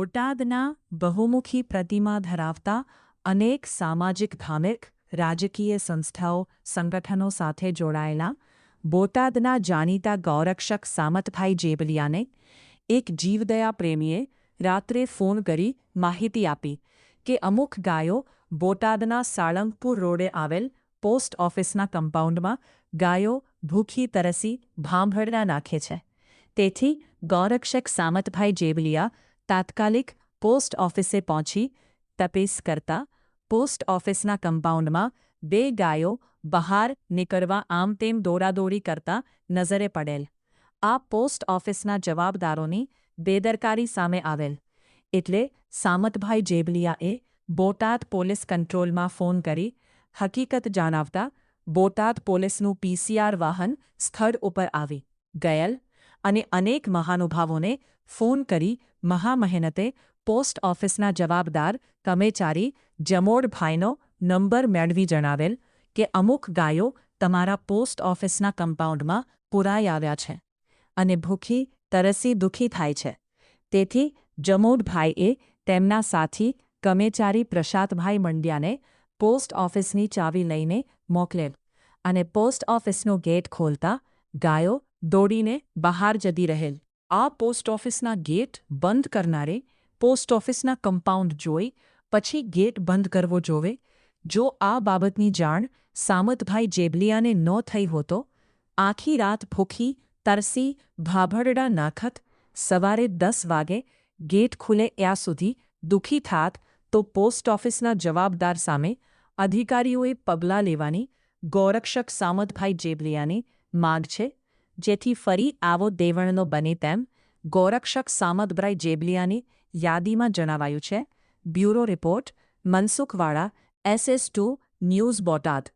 બોટાદના બહુમુખી પ્રતિમા ધરાવતા અનેક સામાજિક ધાર્મિક રાજકીય સંસ્થાઓ સંગઠનો સાથે જોડાયેલા બોટાદના જાણીતા ગૌરક્ષક સામતભાઈ જેબલિયાને એક જીવદયા પ્રેમીએ રાત્રે ફોન કરી માહિતી આપી કે અમુક ગાયો બોટાદના સાળંગપુર રોડે આવેલ પોસ્ટ ઓફિસના કમ્પાઉન્ડમાં ગાયો ભૂખી તરસી ભાંભરડા નાખે છે. તેથી ગૌરક્ષક સામતભાઈ જેબલિયા તાત્કાલિક પોસ્ટ ઓફિસે પહોંચી તપાસ કરતા પોસ્ટ ઓફિસના કમ્પાઉન્ડમાં 2 ગાયો બહાર નીકળવા આમ તેમ દોડાદોડી કરતા નજરે પડેલ. આ પોસ્ટ ઓફિસના જવાબદારોની બેદરકારી સામે આવેલ એટલે સામતભાઈ જેબલિયાએ બોટાદ પોલીસ કંટ્રોલમાં ફોન કરી હકીકત જણાવતા બોટાદ પોલીસનું પીસીઆર વાહન સ્થળ ઉપર આવી ગયેલ અને અનેક મહાનુભાવોને ફોન કરી મહામહેનતે પોસ્ટ ઓફિસના જવાબદાર કર્મચારી જમોડભાઈનો નંબર મેળવી જણાવેલ કે અમુક ગાયો તમારા પોસ્ટ ઓફિસના કમ્પાઉન્ડમાં પુરાઈ આવ્યા છે અને ભૂખી તરસી દુઃખી થાય છે. તેથી જમોડભાઈએ તેમના સાથી કર્મચારી પ્રશાંતભાઈ મંડ્યાને પોસ્ટ ઓફિસની ચાવી લઈને મોકલેલ અને પોસ્ટ ઓફિસનો ગેટ ખોલતા ગાયો દોડીને બહાર જતી રહેલ. આ પોસ્ટ ઓફિસના ગેટ બંધ કરનારે પોસ્ટ ઓફિસના કમ્પાઉન્ડ જોઈ પછી ગેટ બંધ કરવો જોવે. જો આ બાબતની જાણ સામતભાઈ જેબલિયાને ન થઈ હોતો આખી રાત ભૂખી તરસી ભાભરડા નાખત, સવારે 10 વાગે ગેટ ખુલે ત્યાં સુધી દુઃખી થાત તો પોસ્ટ ઓફિસના જવાબદાર સામે અધિકારીઓએ પગલાં લેવાની ગૌરક્ષક સામતભાઈ જેબલિયાની માગ છે. જેથી ફરી આવો દેવણનો બને તેમ ગૌરક્ષક સામતભાઈ જેબલિયાની યાદીમાં જણાવાયું છે. Bureau report Mansukhwala SS2 news Botad.